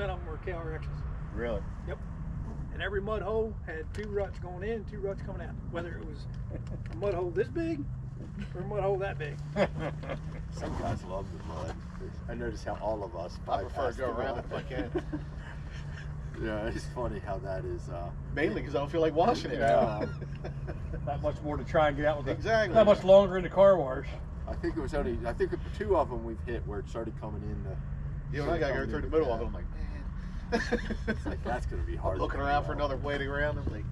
of them were KRXs. Really? Yep. And every mud hole had 2 ruts going in, 2 ruts coming out. Whether it was a mud hole this big or a mud hole that big. Some guys love the mud. I notice how all of us. I prefer to go around if I can. Yeah, it's funny how that is. Mainly because I don't feel like washing it now. Not much more to try and get out with it. Exactly. Not much longer in the car wash. I think it was only. I think 2 of them we've hit where it started coming in. Yeah, when I got to go through the middle of it, I'm like, man. It's like that's gonna be hard. I'm looking around for another blading around. I'm like,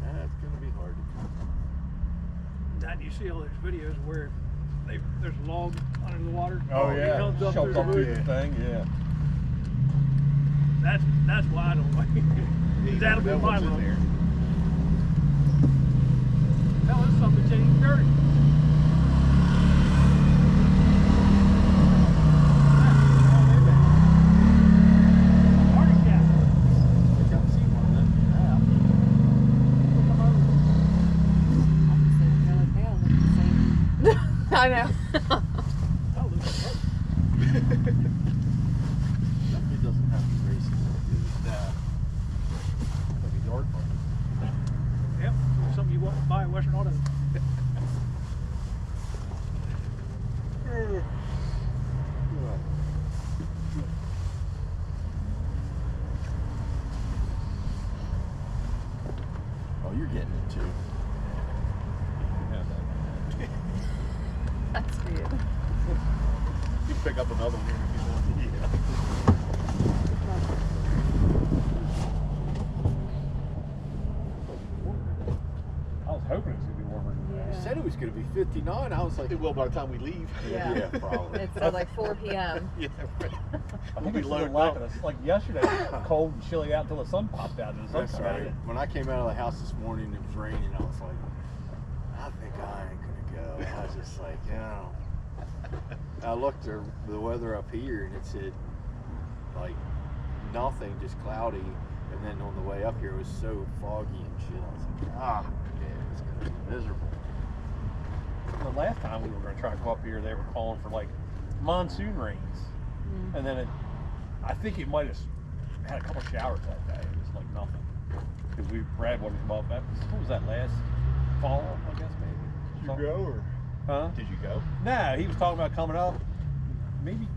that's gonna be hard. Dad, you see all those videos where there's a log under the water? Oh It yeah, comes up shoved through up the through roof. the thing, yeah. That's why I don't like it. That'll be my in luck. there. Hell, it's something changed dirty. I know. Definitely doesn't have to race it. Like a yard farm. Yep, something you want to buy at Western Auto. Oh, you're getting it too. That's weird. You can pick up another one here if you want. I was hoping it was going to be warmer than that. You said it was going to be 59. I was like, It will by the time we leave. Yeah. probably. It's like 4 p.m. Yeah, right. I We'll think be it's loaded loaded up. Like yesterday, it was cold and chilly out until the sun popped out. And the sun That's came right. out. When I came out of the house this morning, it was raining. I was like, I think I ain't gonna go. I was just like, I looked at the weather up here and it said like nothing, just cloudy. And then on the way up here, it was so foggy and shit. I was like, man, it's gonna be miserable. The last time we were going to try to go up here, they were calling for like monsoon rains. And then I think it might have had a couple showers that day. It was like nothing. Because Brad wanted to come up. What was that, last fall, I guess, maybe? Did you go or? Huh? Did you go? No, he was talking about coming up. Maybe.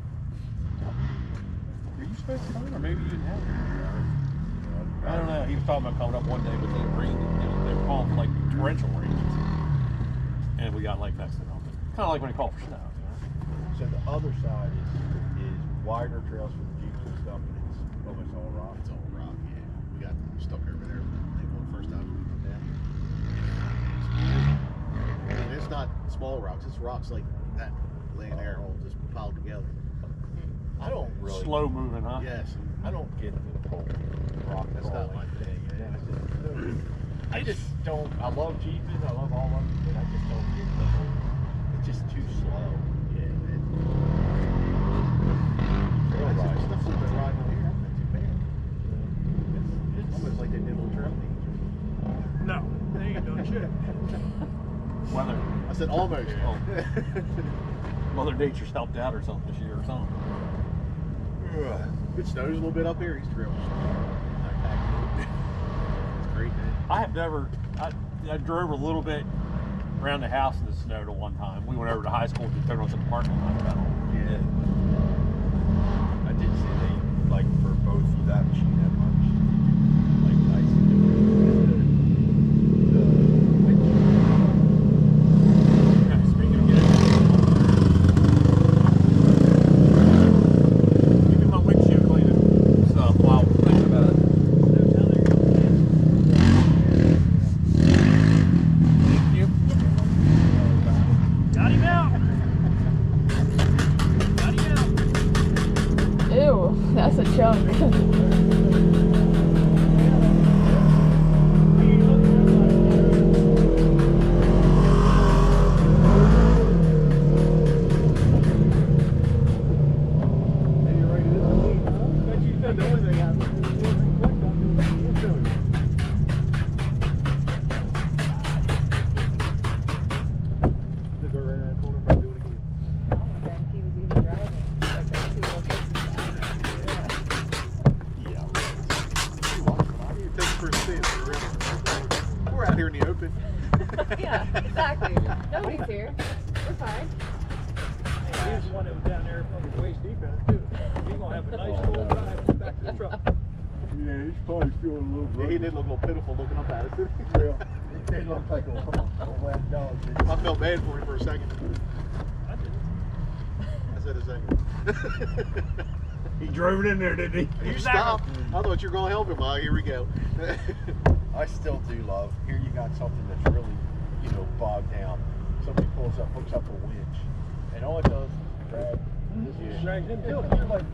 Were you supposed to come in, or maybe you didn't have it? I don't know. He was talking about coming up one day, but then it rained. They were calling for like torrential rains. And we got like next to nothing. Kind of like when they call for snow. So the other side is wider trails for the Jeeps and stuff, and it's almost all rock. It's all rock, yeah. We got stuck over there the first time we went down. And it's not small rocks, it's rocks like that laying there all just piled together. I don't really. Slow moving, huh? Yes. I don't get the whole rock. That's not my thing. I just don't. I love Jeeping. I love all of them, but I just don't get the whole. It's just too slow. Yeah. That's the stuff they're riding on here. That's not too bad. It's almost like they did on trail meets. No, they ain't doing shit. Weather. I said almost. Oh. Mother Nature's helped out or something this year or something. It snows a little bit up here. East Trail. It's great, man. I have never. I drove a little bit around the house in the snow to one time. We went over to high school to turn on some parking lot. Yeah. I did see they like for both of that machine that much. Like nice and the Yeah, speaking of getting, keeping my windshield clean stuff while we're thinking about it. Thank you. Got him out. Got him out. Ew, that's a chunk. Nobody's here. We're fine. He was the one that was down there fucking waist deep in it too. He's gonna have a nice full drive back to the truck. Yeah, he's probably feeling a little Yeah, he did look a little pitiful looking up at us. real. He did look like a wet dog. I felt bad for him for a second. I didn't. I said a second. He drove it in there, didn't he? You stopped. I thought you were going to help him. Oh, here we go. I still do love. Here you got something that's really, you know, bogged down. Somebody pulls up, hooks up a winch, and all it does is drag. Just dragged him too. You're like,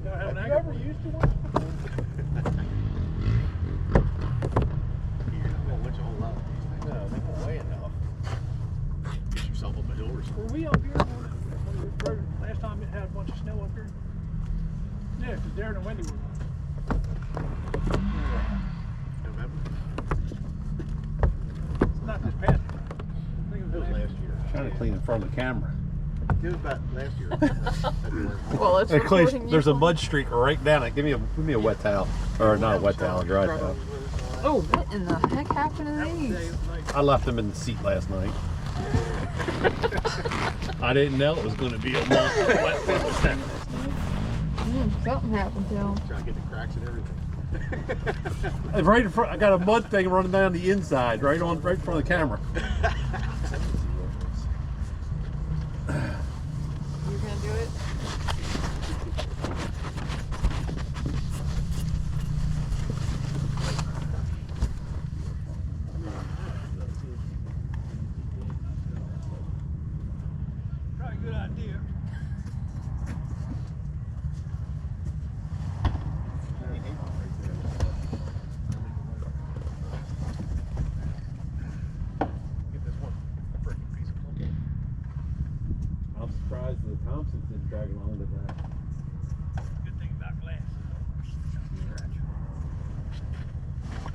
Have you ever used a winch before? You're not going to winch a whole lot of these things. No, they don't weigh enough. Get yourself up a hill or were something. we up here when we rode last time it had a bunch of snow up here? Yeah, because Darren and Wendy were on. November? It's not this past year. I think It was last year. Trying to clean in front of the camera. It was about last year. Well, it's Hey, Clay, recording you. there's a mud streak right down it. Give me a wet towel. Or not a wet towel, a dry towel. Oh, what in the heck happened to That was the day these? of the night. I left them in the seat last night. I didn't know it was going to be a wet thing. Something happened to them. Trying to get the cracks and everything. Right in front, I got a mud thing running down the inside, right in front of the camera. You gonna do it? Probably a good idea. Get this one freaking piece of clump. I'm surprised the Thompsons didn't drag along with that. Good thing about glass.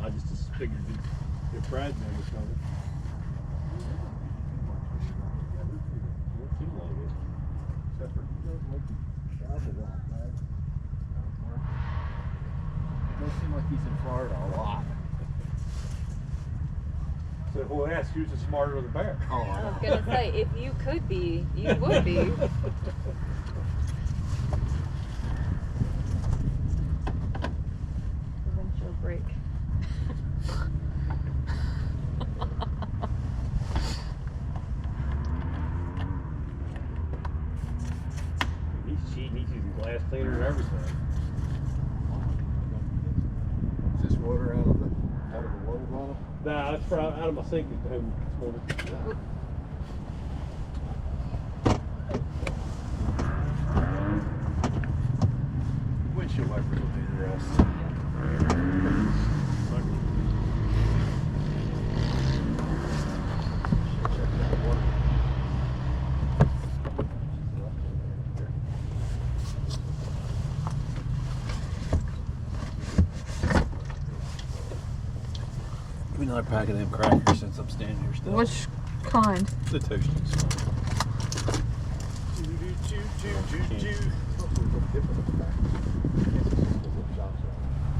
I just figured if Brad knew was coming. Don't seem like he's in Florida a lot. So who asked who's the smarter of the bear? I was gonna say, if you could be, you would be. Provincial break. He's cheating. He's using glass cleaner and everything. Is this water out of the water bottle? Nah, that's out of my sink at home this morning. Windshield wiper will do the rest. Give me another pack of them crackers since I'm standing here still. Which kind? The Toasties.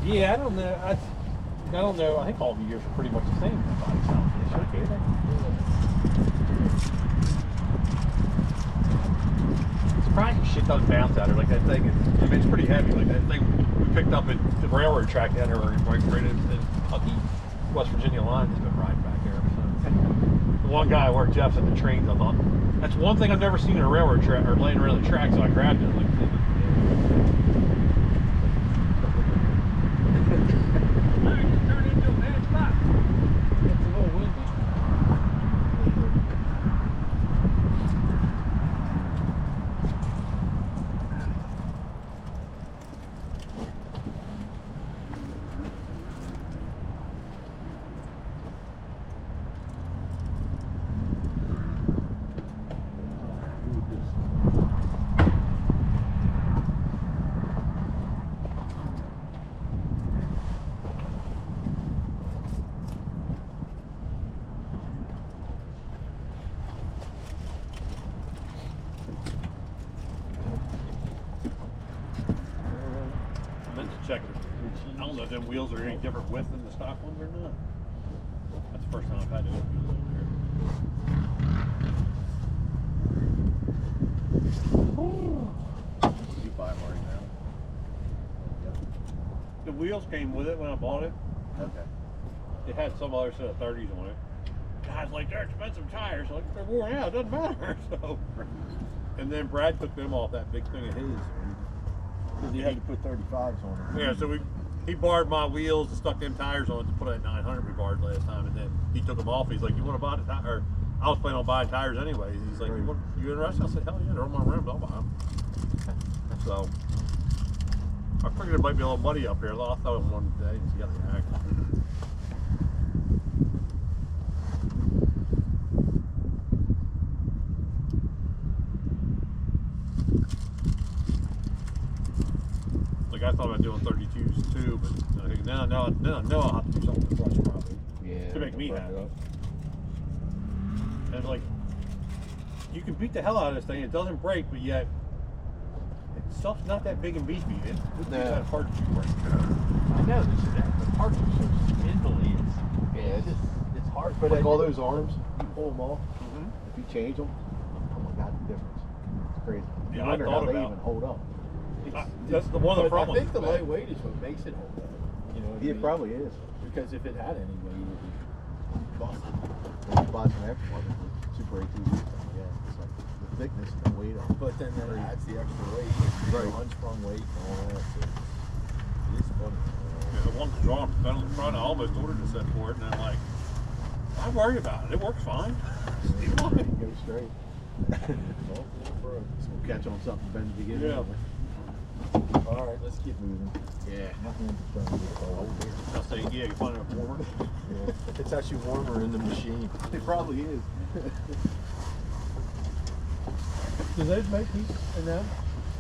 Yeah, I don't know. I don't know. I think all the years are pretty much the same. Surprising shit doesn't bounce out of it like that thing. I mean, it's pretty heavy. Like that thing we picked up at the railroad track down there, right in Kentucky, West Virginia line. Has been riding back there ever since. The one guy where Jeff's at the trains, I thought that's one thing I've never seen in a railroad track or laying around the track, so I grabbed it. Like, Turn into a bad spot. it's a little windy. Check it. I don't know if them wheels are any different width than the stock ones or not. That's the first time I've had those wheels on there. You buy them already now? The wheels came with it when I bought it. Okay. It had some other set of 30s on it. Guys like, they're expensive tires. Like, they're worn out, it doesn't matter. So, and then Brad took them off that big thing of his. Because he had to put 35s on it. Yeah, so he borrowed my wheels and stuck them tires on it to put that 900 we borrowed last time, and then he took them off. He's like, "You want to buy the tire?" I was planning on buying tires anyways. He's like, "You interested?" I said, "Hell yeah, they're on my rims. I'll buy them." So I figured it might be a little muddy up here. I thought I wanted today and see how they act. Like I thought about doing 32s too, but I think now I know I'll have to do something with the clutch probably. Yeah. To make me happy. And like, you can beat the hell out of this thing. It doesn't break, but yet stuff's not that big and beefy. It's kind of hard to break. I know this is that. The parts are so spindly. It's hard. But like all those arms, you pull them off. Mm-hmm. If you change them, oh my God, the difference. It's crazy. Yeah, I wonder I how thought they about even hold up. That's the one of the But I problems. think the lightweight is what makes it hold up. You know what I It mean? probably is. Because if it had any weight, it would be busted. When you buy some aftermarket, Super ATVs, yeah, it's like the thickness and the weight of it. But then that adds the extra weight, Right. unsprung weight and all that. So it is funny. Yeah, the one's drawn from on the front. I almost ordered a set for it, and I'm like, I'm worried about it. It works fine. You go straight. We'll catch on something bend the beginning. Yeah. All right, let's keep moving. Yeah. Nothing to try to get cold. I'll say, yeah, you find it warmer. Yeah. It's actually warmer in the machine. It probably is. Do those make heat in them?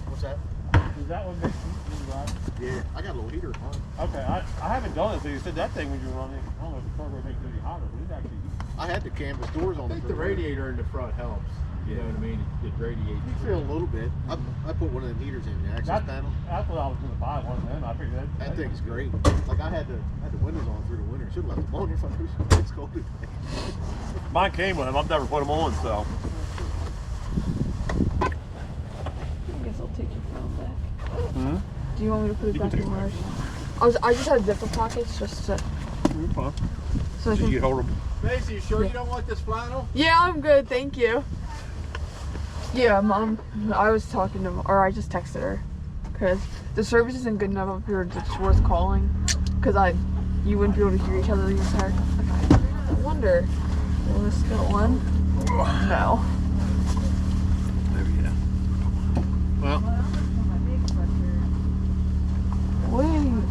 What's that? Does that one make heat in the ride? Yeah, I got a little heater on. Okay, I haven't done it. So you said that thing when you were running. I don't know if the turbo makes it any hotter, but it actually. I had the canvas doors on. I think the radiator in the front helps. You know what I mean? It radiates. You feel a little bit. I put one of them heaters in the access panel. That's what I was going to buy one of them. I figured That thing's great. Like I had the windows on through the winter. Should have left them on if I knew it's cold today. Mine came with them. I've never put them on, so. I guess I'll take your phone back. Hmm? Do you want me to put it You can back take in mine. Mars? I just had zipper pockets just to, You're fine. so I Did you can. get hold of them? Macy, you sure Yeah. you don't want this flannel? Yeah, I'm good, thank you. Yeah, Mom, I was talking to, or I just texted her, because the service isn't good enough up here. It's worth calling, because you wouldn't be able to hear each other the entire time. I wonder, will this go on? No. Maybe, yeah. Well. Wait.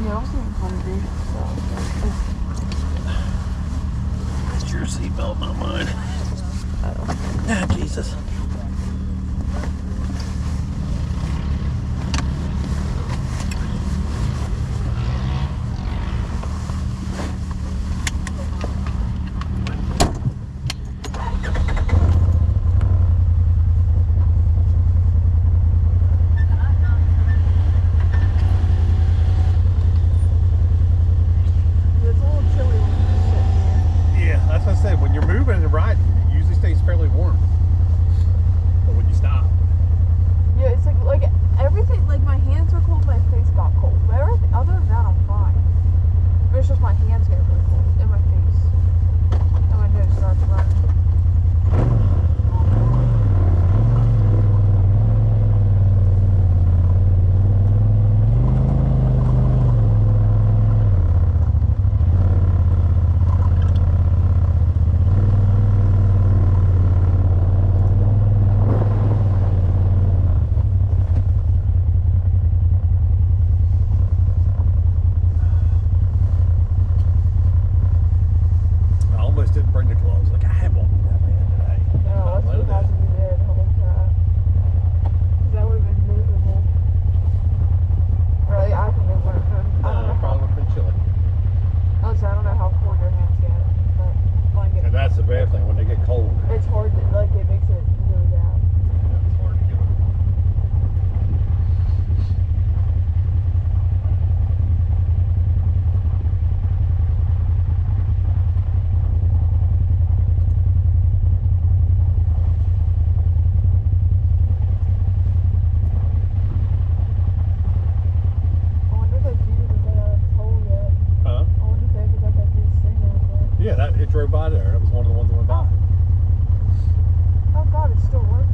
Yeah, I wasn't even hungry, so. It's your seatbelt, not mine. Ah, Jesus. It's a little chilly when you sit here. Yeah, that's what I said. When you're moving and riding, it usually stays fairly warm. But when you stop, Yeah, it's like everything, like my hands were cold, my face got cold. But everything, other than that, I'm fine. But it's just my hands get really cold, and my face. And my nose starts running. I almost didn't bring the gloves. Like, I had one. drove by there. That was one of the ones that went by. Oh God, it still works.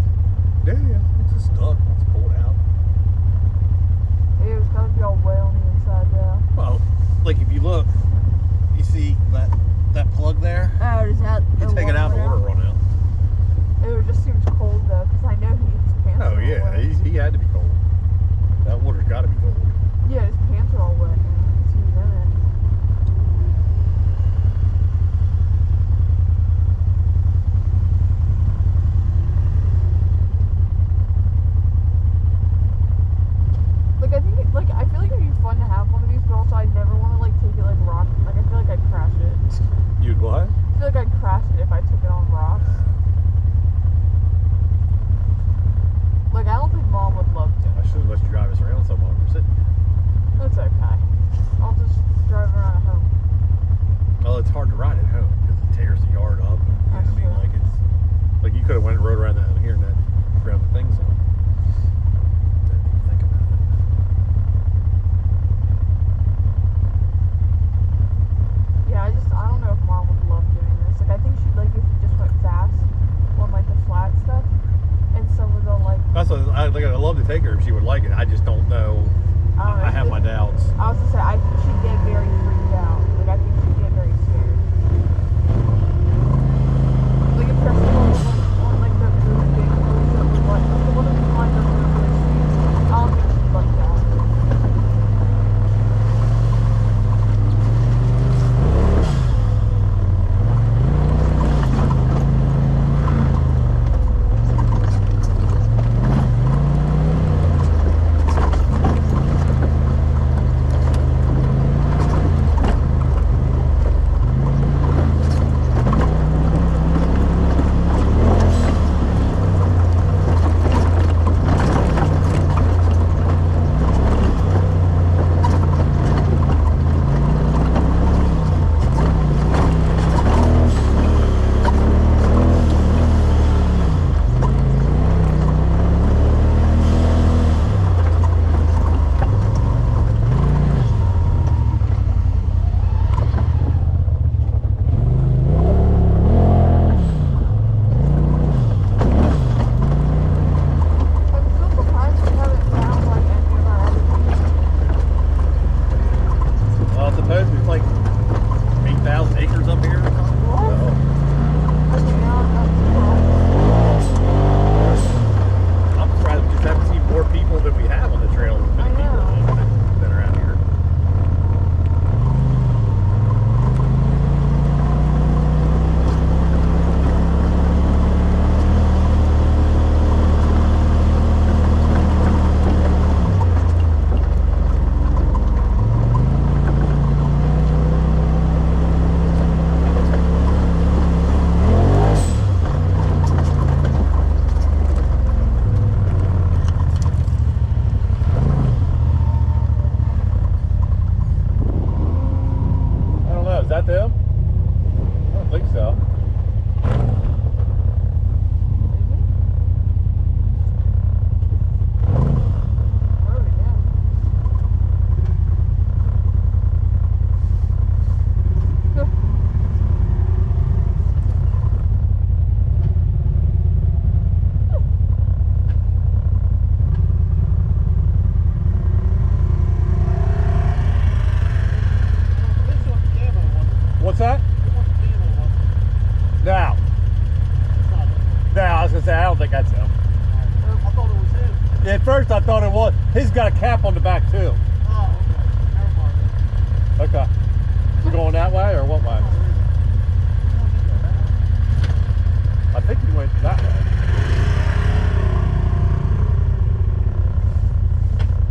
Yeah, it's just stuck. Let's pull it out. It was gotta be all wet on the inside, yeah. Well, like if you look, you see that plug there? Oh, is that You take it out, the water run out. It just seems cold though, because I know his pants Oh are all yeah, wet. he had to be cold. That water's got to be cold. Yeah, his pants are all wet now. 'Cause he's in it. Like, I feel like it'd be fun to have one of these, but also I'd never want to, like, take it, like, rock. Like, I feel like I'd crash it. You'd what? I feel like I'd crash it if I took it on rocks. Like, I don't think Mom would love to. I should have let you drive us around some while we're sitting. That's okay. I'll just drive around at home. Well, it's hard to ride at home because it tears the yard up. You know what I mean? That's Like like you could have went and rode around down here and that around the things on. Didn't even think about it. Yeah, I don't know if Mom would love doing this. Like, I think she'd like if we just went fast on, like, the flat stuff. And some of the, like... That's what I'd love to take her if she would like it. I just don't know. I don't know. I have my doubts. I was gonna say, I think she'd get very freaked out. Like, I think she'd get very scared. Like, especially on like, the really big roads that we like. The one that we find are really, really steep. I don't think she'd like that. think that's him. I thought it was him. Yeah, at first I thought it was. He's got a cap on the back too. Oh, okay. Never mind. Okay. You going that way or what way? I think he went that way.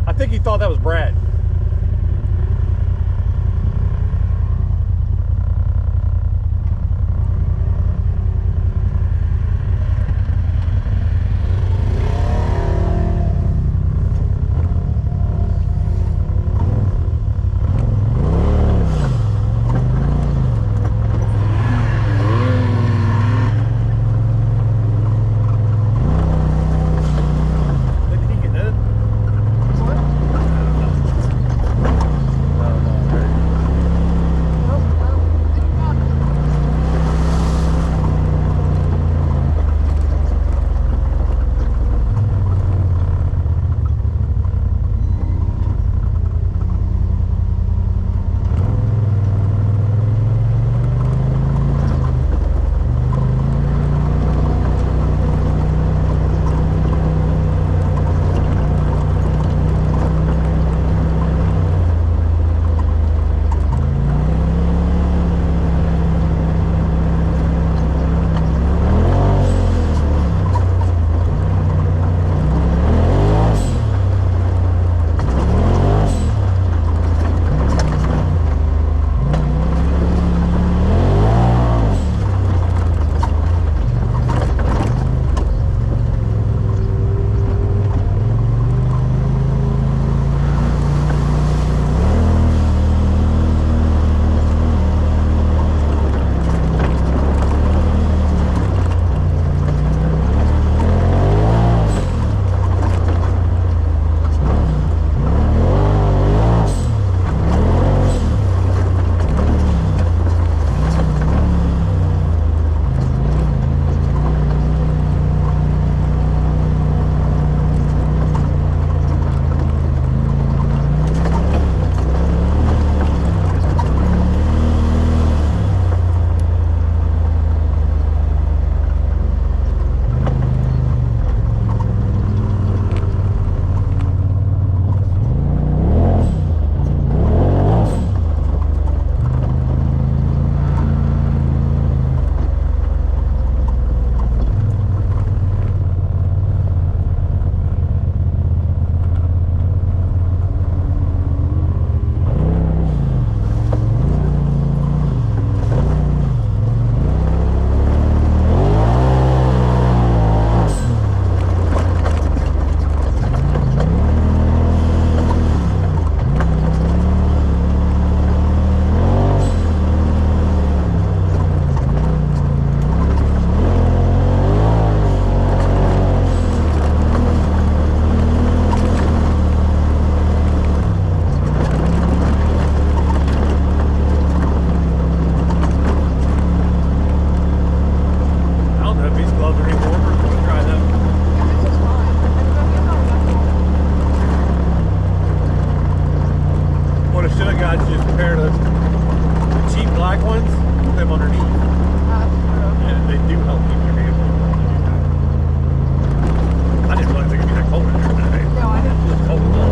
I think he thought that was Brad. them underneath. And they do help keep your vehicle warm when you do that. I didn't realize it could be that cold in there today. No, I didn't. It was cold enough.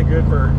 Good for